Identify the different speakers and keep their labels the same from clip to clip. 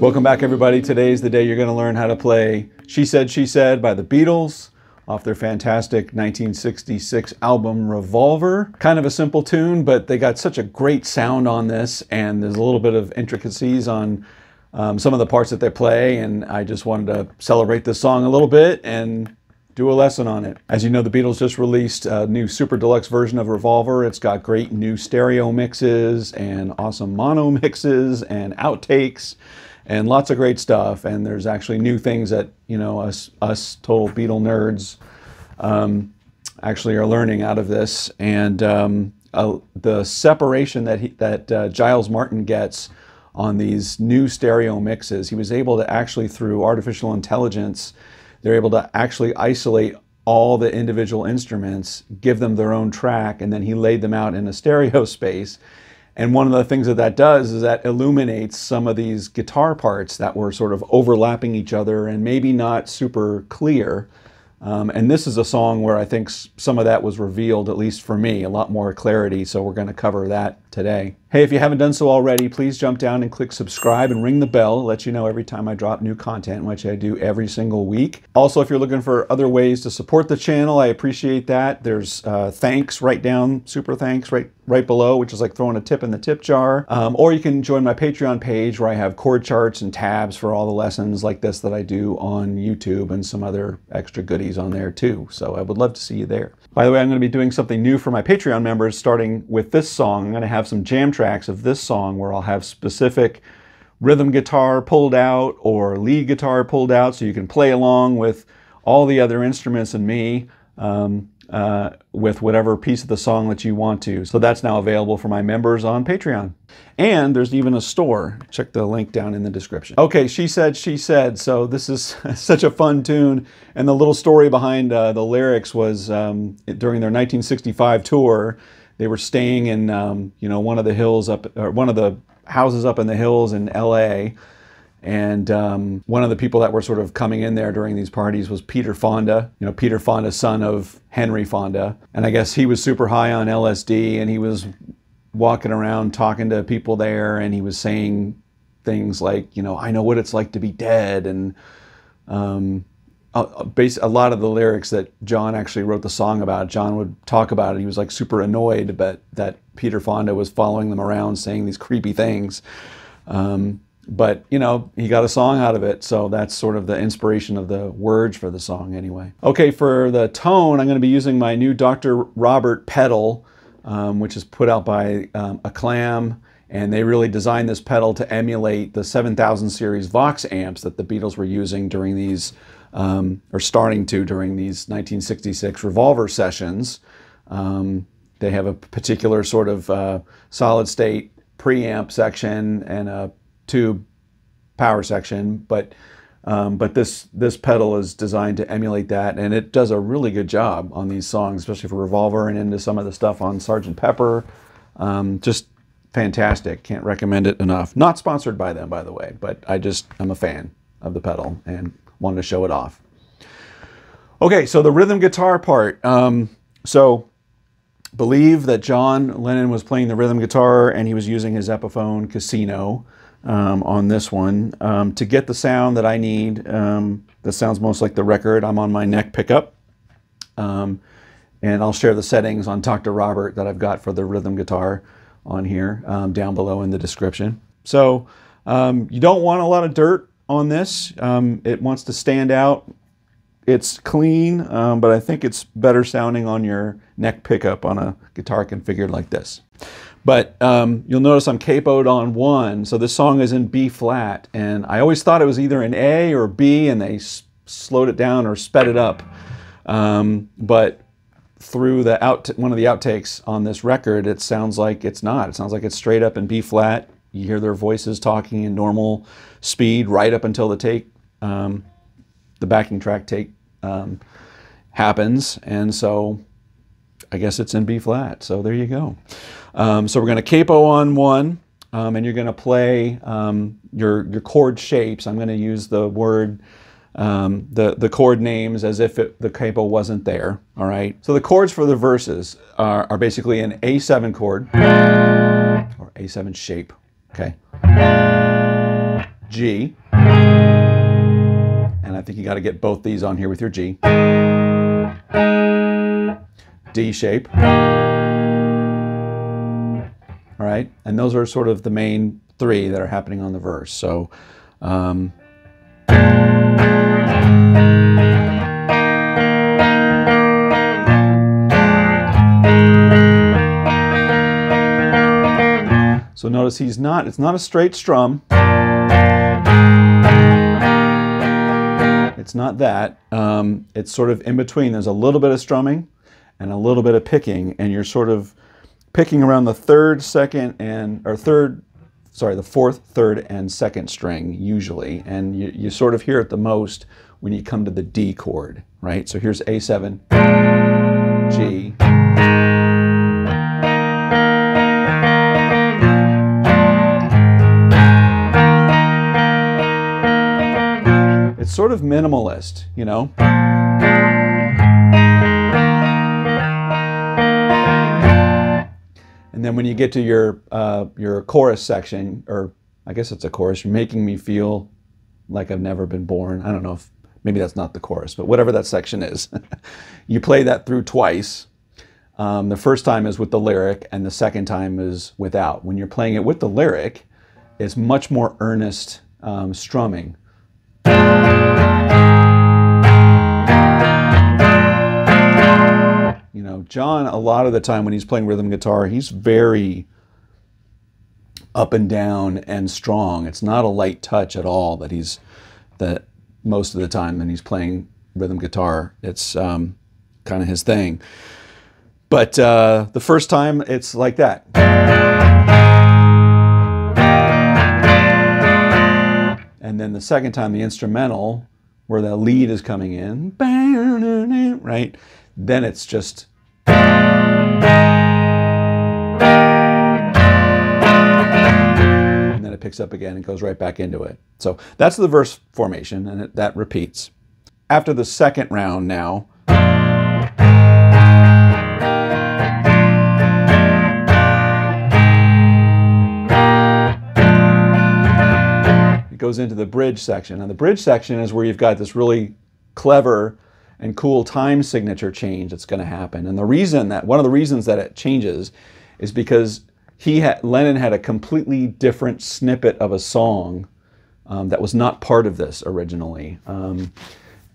Speaker 1: Welcome back, everybody. Today's the day you're going to learn how to play She Said, She Said by the Beatles off their fantastic 1966 album Revolver. Kind of a simple tune, but they got such a great sound on this, and there's a little bit of intricacies on some of the parts that they play, and I just wanted to celebrate this song a little bit and do a lesson on it. As you know, the Beatles just released a new super deluxe version of Revolver. It's got great new stereo mixes and awesome mono mixes and outtakes and lots of great stuff. And there's actually new things that, you know, us total Beatle nerds actually are learning out of this. And the separation that Giles Martin gets on these new stereo mixes, he was able to actually, through artificial intelligence, they're able to actually isolate all the individual instruments, give them their own track, and then he laid them out in a stereo space. And one of the things that does is that illuminates some of these guitar parts that were sort of overlapping each other and maybe not super clear. And this is a song where I think some of that was revealed, at least for me, a lot more clarity. So we're going to cover that today. Hey, if you haven't done so already, please jump down and click subscribe and ring the bell. Let you know every time I drop new content, which I do every single week. Also, if you're looking for other ways to support the channel, I appreciate that. There's thanks right down, super thanks right below, which is like throwing a tip in the tip jar. Or you can join my Patreon page where I have chord charts and tabs for all the lessons like this that I do on YouTube and some other extra goodies on there too. So I would love to see you there. By the way, I'm going to be doing something new for my Patreon members starting with this song. I'm going to have some jam tracks of this song where I'll have specific rhythm guitar pulled out or lead guitar pulled out so you can play along with all the other instruments and me with whatever piece of the song that you want to. So that's now available for my members on Patreon. And there's even a store. Check the link down in the description. Okay, She Said, She Said. So this is such a fun tune. And the little story behind the lyrics was during their 1965 tour, they were staying in you know, one of the hills up, or one of the houses up in the hills in LA. And one of the people that were sort of coming in there during these parties was Peter Fonda. You know, Peter Fonda, son of Henry Fonda. And I guess he was super high on LSD, and he was walking around talking to people there, and he was saying things like, you know, I know what it's like to be dead. And a lot of the lyrics that John actually wrote the song about, John would talk about it. He was like super annoyed that Peter Fonda was following them around saying these creepy things. But, you know, he got a song out of it, so that's sort of the inspiration of the words for the song anyway. Okay, for the tone, I'm going to be using my new Dr. Robert pedal, which is put out by Acclam, and they really designed this pedal to emulate the 7000 series Vox amps that the Beatles were using during these, or starting to during these 1966 Revolver sessions. They have a particular sort of solid state preamp section and a tube power section, but this pedal is designed to emulate that, and it does a really good job on these songs, especially for Revolver and into some of the stuff on Sgt. Pepper. Just fantastic. Can't recommend it enough. Not sponsored by them, by the way, but I'm a fan of the pedal and wanted to show it off. Okay, so the rhythm guitar part. So believe that John Lennon was playing the rhythm guitar and he was using his Epiphone Casino on this one. To get the sound that I need, that sounds most like the record, I'm on my neck pickup. And I'll share the settings on Dr. Robert that I've got for the rhythm guitar on here down below in the description. So you don't want a lot of dirt on this. It wants to stand out. It's clean, but I think it's better sounding on your neck pickup on a guitar configured like this. But you'll notice I'm capoed on 1, so this song is in B flat, and I always thought it was either in A or B, and they slowed it down or sped it up. But through one of the outtakes on this record, it sounds like it's not. It sounds like it's straight up in B flat. You hear their voices talking in normal speed right up until the take, the backing track take happens, and so I guess it's in B flat. So there you go. So we're going to capo on 1, and you're going to play your chord shapes. I'm going to use the word, the chord names as if the capo wasn't there. All right. So the chords for the verses are basically an A7 chord or A7 shape. Okay. G. And I think you got to get both these on here with your G. D shape. All right, and those are sort of the main three that are happening on the verse. So, so notice it's not a straight strum. It's not that. It's sort of in between. There's a little bit of strumming and a little bit of picking, and you're sort of picking around the the fourth, third, and second string usually, and you sort of hear it the most when you come to the D chord, right? So here's A7, G, it's sort of minimalist, you know? And then when you get to your chorus section, or I guess it's a chorus, you're making me feel like I've never been born. I don't know if, maybe that's not the chorus, but whatever that section is. You play that through twice. The first time is with the lyric, and the second time is without. When you're playing it with the lyric, it's much more earnest strumming. You know, John, a lot of the time when he's playing rhythm guitar, he's very up and down and strong. It's not a light touch at all that most of the time when he's playing rhythm guitar, it's kind of his thing. But the first time it's like that. And then the second time, the instrumental, where the lead is coming in, right? Then it's just, and then it picks up again and goes right back into it. So that's the verse formation, and that repeats. After the second round now, it goes into the bridge section. And the bridge section is where you've got this really clever and cool time signature change that's going to happen. And one of the reasons that it changes is because Lennon had a completely different snippet of a song that was not part of this originally.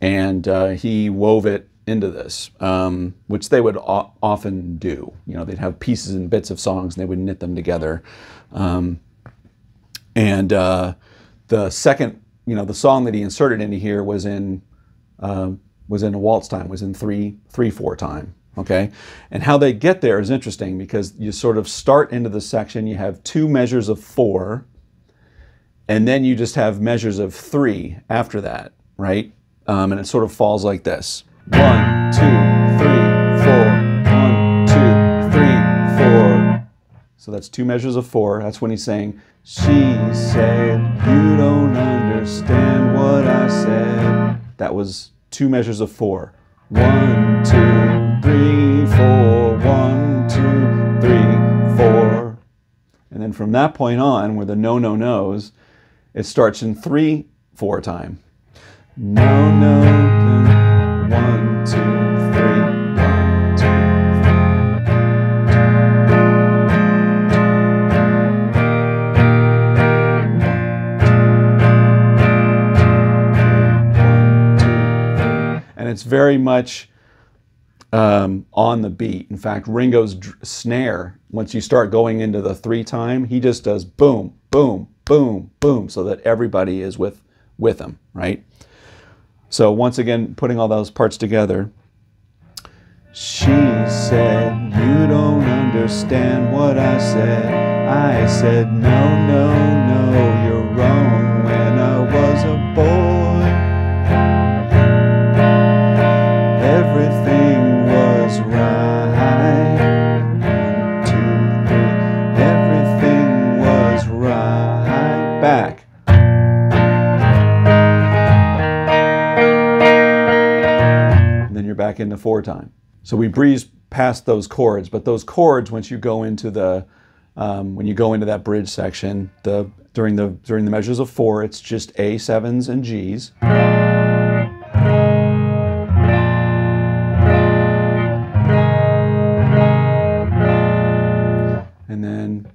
Speaker 1: And he wove it into this, which they would often do. You know, they'd have pieces and bits of songs and they would knit them together. The second, you know, the song that he inserted into here was in a waltz time, was in 3/4 time, okay? And how they get there is interesting because you sort of start into the section, you have 2 measures of 4, and then you just have measures of 3 after that, right? And it sort of falls like this. 1, 2, 3, 4, 1, 2, 3, 4. So that's 2 measures of 4. That's when he's saying, she said, you don't understand what I said. That was 2 measures of 4. 1, 2, 3, 4. 1, 2, 3, 4. And then from that point on, where the no, no, no's, it starts in 3/4 time. No, no, no. 1, 2, 3. 1, 2, 3. And it's very much on the beat. In fact, Ringo's snare, once you start going into the 3 time, he just does boom, boom, boom, boom, so that everybody is with him, right? So once again, putting all those parts together. She said, you don't understand what I said. I said, no, no, no, you're wrong. When I was a boy, everything was right. 1, 2, 3, everything was right. Back. You're back into 4 time. So we breeze past those chords, but those chords, once you go into the When you go into that bridge section, during the measures of 4, it's just A7s and Gs. And then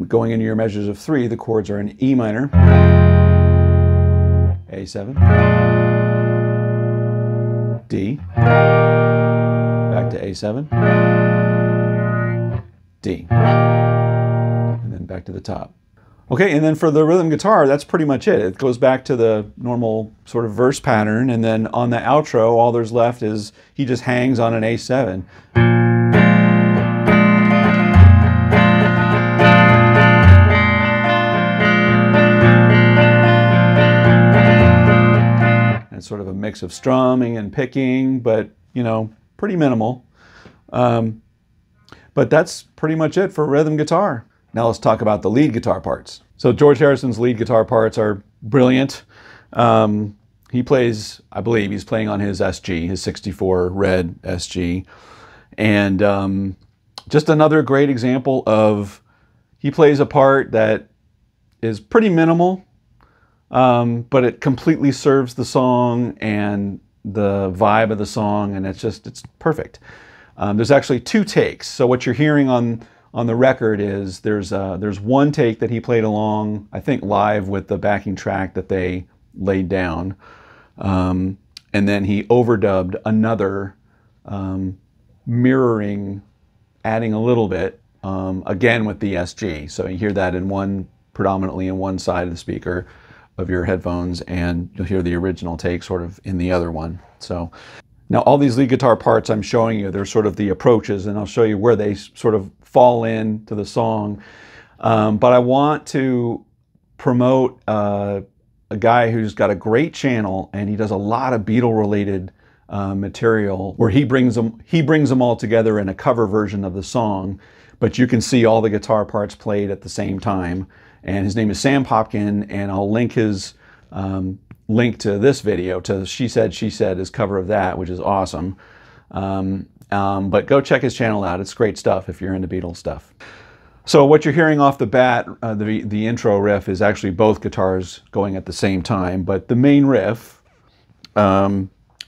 Speaker 1: going into your measures of 3, the chords are in E minor, A7, D, back to A7, D, and then back to the top. Okay, and then for the rhythm guitar, that's pretty much it. It goes back to the normal sort of verse pattern, and then on the outro, all there's left is he just hangs on an A7. It's sort of a mix of strumming and picking, but, you know, pretty minimal. But that's pretty much it for rhythm guitar. Now let's talk about the lead guitar parts. So George Harrison's lead guitar parts are brilliant. He plays, I believe he's playing on his SG, his 64 red SG. And just another great example of, he plays a part that is pretty minimal, but it completely serves the song and the vibe of the song, and it's perfect. There's actually 2 takes. So what you're hearing on the record is there's one take that he played along, I think live with the backing track that they laid down, and then he overdubbed another, mirroring, adding a little bit, again with the SG. So you hear that predominantly in one side of the speaker of your headphones, and you'll hear the original take sort of in the other one. So now all these lead guitar parts I'm showing you, they're sort of the approaches, and I'll show you where they sort of fall into the song. But I want to promote a guy who's got a great channel, and he does a lot of Beatle related material where he brings them all together in a cover version of the song, but you can see all the guitar parts played at the same time. And his name is Sam Popkin, and I'll link his link to this video, to She Said, his cover of that, which is awesome. But go check his channel out. It's great stuff if you're into Beatles stuff. So what you're hearing off the bat, the intro riff, is actually both guitars going at the same time, but the main riff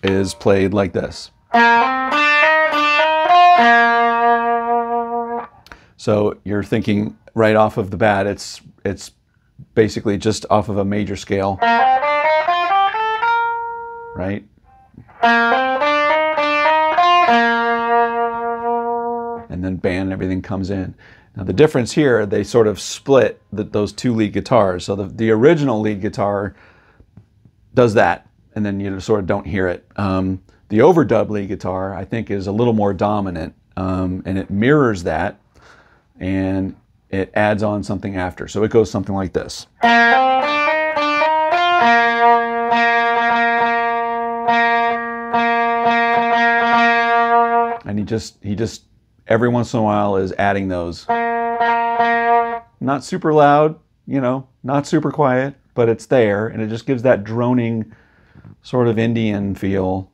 Speaker 1: is played like this. So you're thinking right off of the bat, it's basically just off of a major scale, right? And then bam, everything comes in. Now the difference here, they sort of split those 2 lead guitars. So the original lead guitar does that, and then you sort of don't hear it. The overdub lead guitar, I think, is a little more dominant, and it mirrors that, and it adds on something after. So it goes something like this. And he just every once in a while is adding those. Not super loud, you know, not super quiet, but it's there, and it just gives that droning sort of Indian feel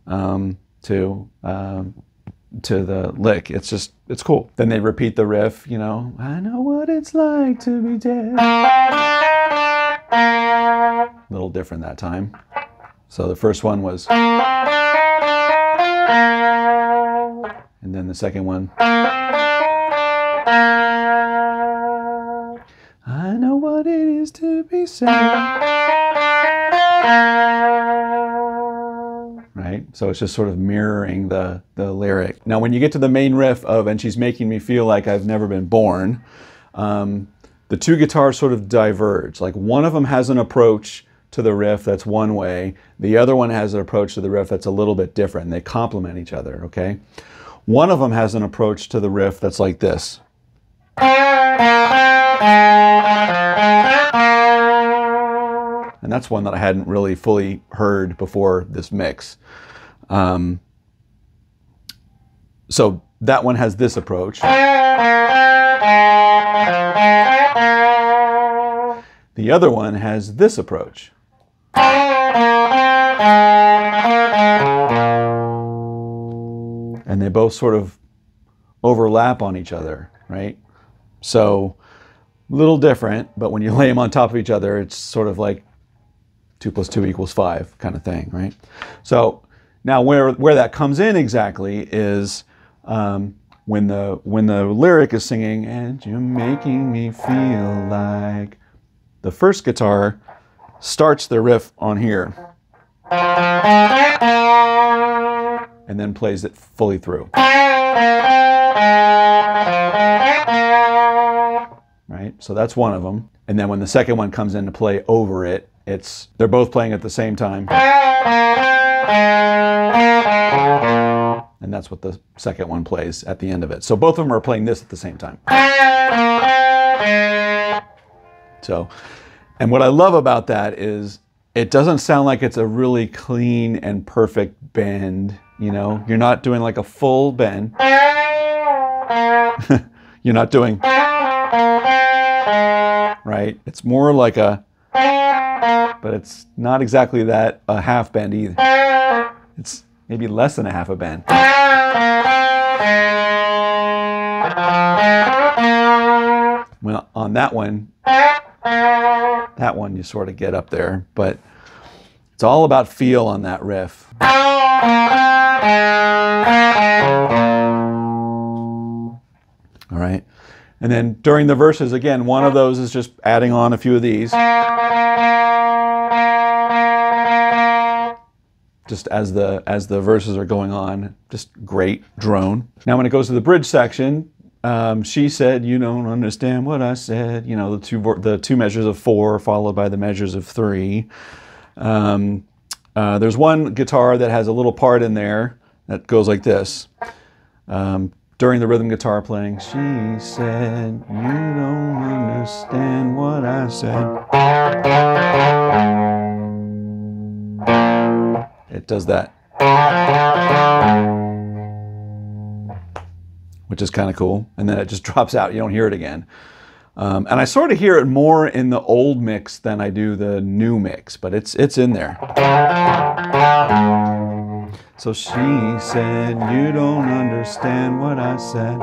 Speaker 1: to the lick. It's cool. Then they repeat the riff, you know, I know what it's like to be dead. A little different that time. So the first one was, and then the second one, I know what it is to be sad. Right? So it's just sort of mirroring the lyric. Now when you get to the main riff of "And She's Making Me Feel Like I've Never Been Born," the 2 guitars sort of diverge. Like one of them has an approach to the riff that's one way, the other one has an approach to the riff that's a little bit different. They complement each other, okay? One of them has an approach to the riff that's like this. And that's one that I hadn't really fully heard before this mix. So that one has this approach. The other one has this approach. And they both sort of overlap on each other, right? So a little different, but when you lay them on top of each other, it's sort of like 2 + 2 = 5 kind of thing, right? So now where that comes in exactly is when the lyric is singing, and you're making me feel like, the first guitar starts the riff on here and then plays it fully through. Right? So that's one of them. And then when the second one comes in to play over it, they're both playing at the same time. And that's what the second one plays at the end of it. So both of them are playing this at the same time. So, and what I love about that is it doesn't sound like it's a really clean and perfect bend. You know, you're not doing like a full bend. You're not doing, right? It's more like a, but it's not exactly that, a half bend either. It's maybe less than a half a bend. Well, on that one you sort of get up there, but it's all about feel on that riff. All right. And then during the verses, again, one of those is just adding on a few of these. Just as the verses are going on, just great drone. Now when it goes to the bridge section, she said, you don't understand what I said. You know, the two measures of 4 followed by the measures of 3. There's one guitar that has a little part in there that goes like this. During the rhythm guitar playing, she said, you don't understand what I said. It does that, which is kind of cool. And then it just drops out. You don't hear it again. And I sort of hear it more in the old mix than I do the new mix, but it's in there. So she said, you don't understand what I said.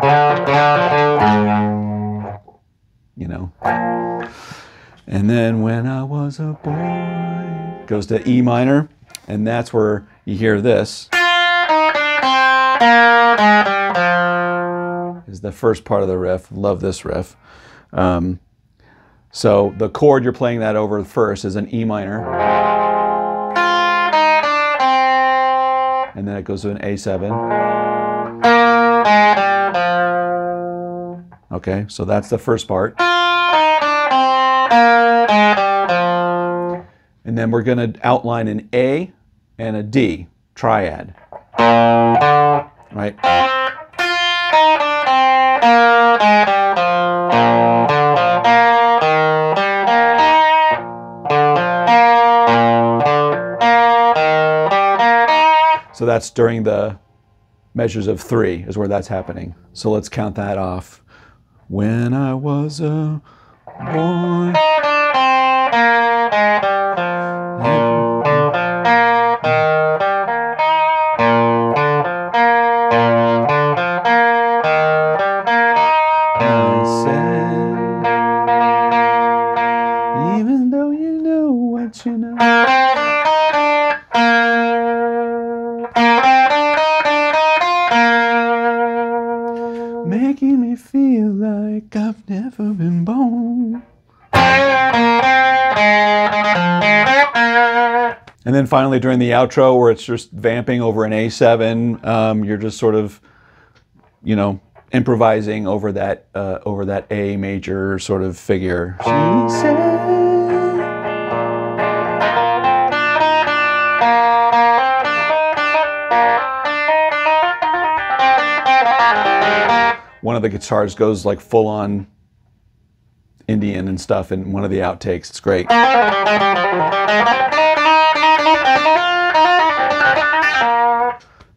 Speaker 1: You know. And then when I was a boy, goes to E minor, and that's where you hear this. Is the first part of the riff. Love this riff. So the chord you're playing that over first is an E minor. And then it goes to an A7. Okay, so that's the first part. And then we're going to outline an A and a D, triad. Right? So that's during the measures of 3 is where that's happening. So let's count that off. When I was a boy. I said, even though you know what you know. Making me feel like I've never been born. And then finally during the outro where it's just vamping over an A7, you're just sort of, you know, improvising over that A major sort of figure. She said. One of the guitars goes like full on Indian and stuff in one of the outtakes. It's great.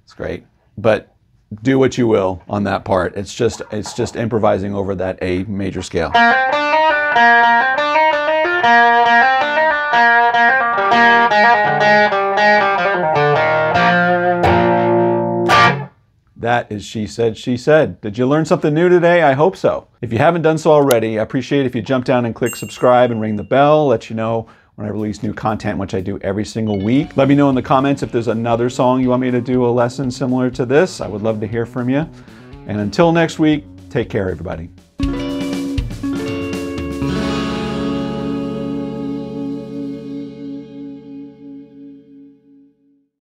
Speaker 1: It's great. But do what you will on that part. It's just improvising over that A major scale. That is She Said, She Said. Did you learn something new today? I hope so. If you haven't done so already, I appreciate it if you jump down and click subscribe and ring the bell, let you know when I release new content, which I do every single week. Let me know in the comments if there's another song you want me to do a lesson similar to this. I would love to hear from you. And until next week, take care, everybody.